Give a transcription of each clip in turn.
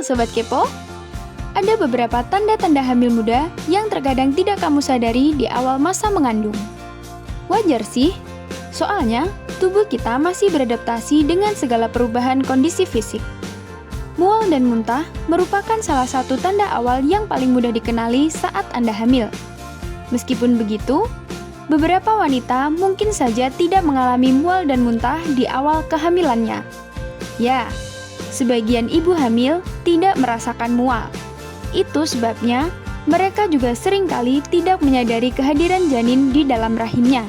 Sobat Kepo, ada beberapa tanda-tanda hamil muda yang terkadang tidak kamu sadari di awal masa mengandung. Wajar sih, soalnya tubuh kita masih beradaptasi dengan segala perubahan kondisi fisik. Mual dan muntah merupakan salah satu tanda awal yang paling mudah dikenali saat Anda hamil. Meskipun begitu, beberapa wanita mungkin saja tidak mengalami mual dan muntah di awal kehamilannya. Ya, sebagian ibu hamil tidak merasakan mual. Itu sebabnya mereka juga seringkali tidak menyadari kehadiran janin di dalam rahimnya.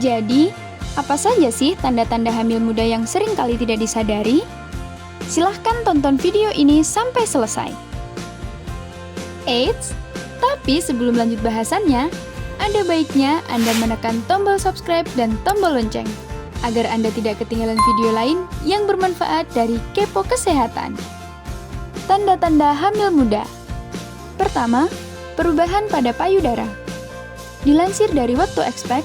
Jadi, apa saja sih tanda-tanda hamil muda yang seringkali tidak disadari? Silahkan tonton video ini sampai selesai. Eits, tapi sebelum lanjut bahasannya, ada baiknya Anda menekan tombol subscribe dan tombol lonceng, agar Anda tidak ketinggalan video lain yang bermanfaat dari Kepo Kesehatan. Tanda-tanda hamil muda. Pertama, perubahan pada payudara. Dilansir dari What to Expect,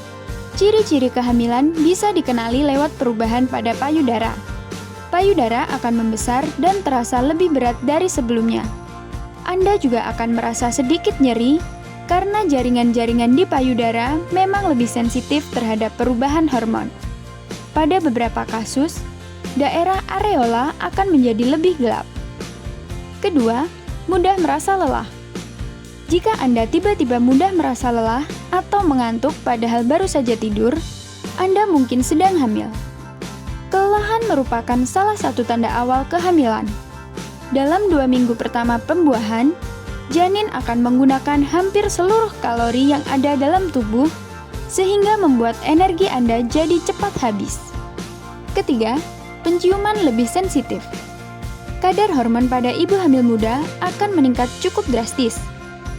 ciri-ciri kehamilan bisa dikenali lewat perubahan pada payudara. Payudara akan membesar dan terasa lebih berat dari sebelumnya. Anda juga akan merasa sedikit nyeri karena jaringan-jaringan di payudara memang lebih sensitif terhadap perubahan hormon. Pada beberapa kasus, daerah areola akan menjadi lebih gelap. Kedua, mudah merasa lelah. Jika Anda tiba-tiba mudah merasa lelah atau mengantuk padahal baru saja tidur, Anda mungkin sedang hamil. Kelelahan merupakan salah satu tanda awal kehamilan. Dalam 2 minggu pertama pembuahan, janin akan menggunakan hampir seluruh kalori yang ada dalam tubuh, sehingga membuat energi Anda jadi cepat habis. Ketiga, penciuman lebih sensitif. Kadar hormon pada ibu hamil muda akan meningkat cukup drastis.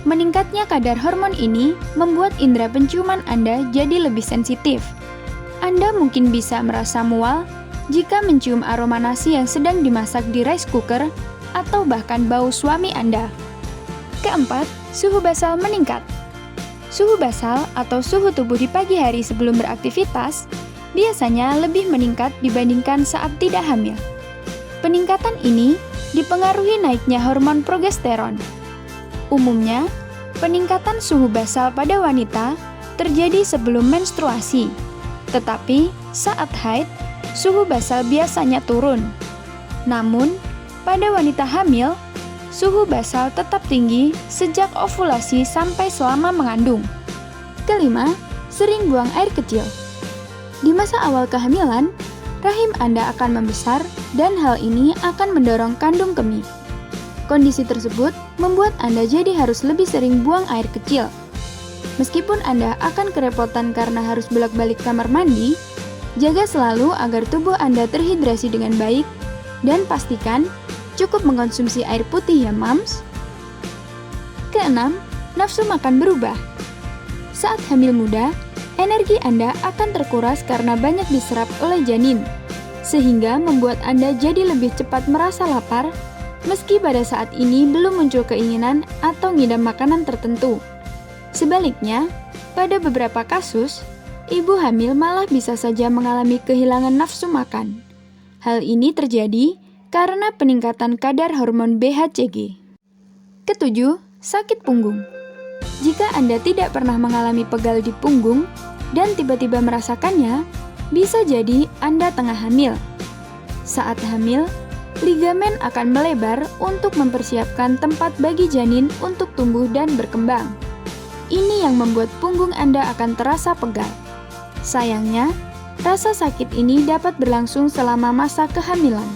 Meningkatnya kadar hormon ini membuat indera penciuman Anda jadi lebih sensitif. Anda mungkin bisa merasa mual jika mencium aroma nasi yang sedang dimasak di rice cooker atau bahkan bau suami Anda. Keempat, suhu basal meningkat. Suhu basal atau suhu tubuh di pagi hari sebelum beraktivitas biasanya lebih meningkat dibandingkan saat tidak hamil. Peningkatan ini dipengaruhi naiknya hormon progesteron. Umumnya, peningkatan suhu basal pada wanita terjadi sebelum menstruasi, tetapi saat haid, suhu basal biasanya turun. Namun, pada wanita hamil, suhu basal tetap tinggi sejak ovulasi sampai selama mengandung. Kelima, sering buang air kecil. Di masa awal kehamilan, rahim Anda akan membesar dan hal ini akan mendorong kandung kemih. Kondisi tersebut membuat Anda jadi harus lebih sering buang air kecil. Meskipun Anda akan kerepotan karena harus bolak-balik kamar mandi, jaga selalu agar tubuh Anda terhidrasi dengan baik dan pastikan cukup mengkonsumsi air putih ya mams. Keenam, nafsu makan berubah. Saat hamil muda, energi Anda akan terkuras karena banyak diserap oleh janin, sehingga membuat Anda jadi lebih cepat merasa lapar meski pada saat ini belum muncul keinginan atau ngidam makanan tertentu. Sebaliknya, pada beberapa kasus, ibu hamil malah bisa saja mengalami kehilangan nafsu makan. Hal ini terjadi karena peningkatan kadar hormon BHCG. Ketujuh, sakit punggung. Jika Anda tidak pernah mengalami pegal di punggung dan tiba-tiba merasakannya, bisa jadi Anda tengah hamil. Saat hamil, ligamen akan melebar untuk mempersiapkan tempat bagi janin untuk tumbuh dan berkembang. Ini yang membuat punggung Anda akan terasa pegal. Sayangnya, rasa sakit ini dapat berlangsung selama masa kehamilan.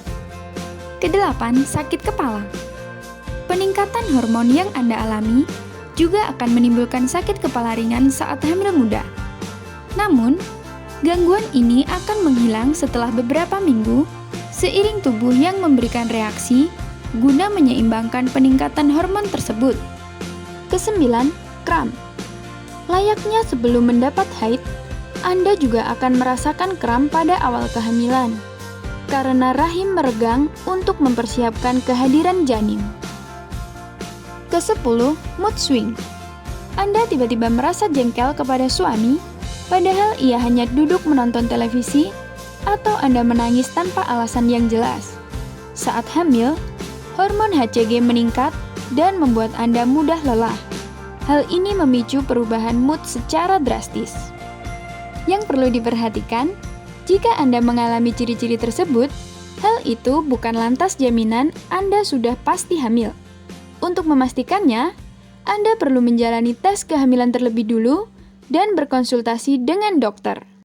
Kedelapan, sakit kepala. Peningkatan hormon yang Anda alami juga akan menimbulkan sakit kepala ringan saat hamil muda. Namun, gangguan ini akan menghilang setelah beberapa minggu seiring tubuh yang memberikan reaksi guna menyeimbangkan peningkatan hormon tersebut. Kesembilan, kram. Layaknya sebelum mendapat haid, Anda juga akan merasakan kram pada awal kehamilan, karena rahim meregang untuk mempersiapkan kehadiran janin. Kesepuluh, mood swing. Anda tiba-tiba merasa jengkel kepada suami, padahal ia hanya duduk menonton televisi, atau Anda menangis tanpa alasan yang jelas. Saat hamil, hormon HCG meningkat dan membuat Anda mudah lelah. Hal ini memicu perubahan mood secara drastis. Yang perlu diperhatikan, jika Anda mengalami ciri-ciri tersebut, hal itu bukan lantas jaminan Anda sudah pasti hamil. Untuk memastikannya, Anda perlu menjalani tes kehamilan terlebih dulu dan berkonsultasi dengan dokter.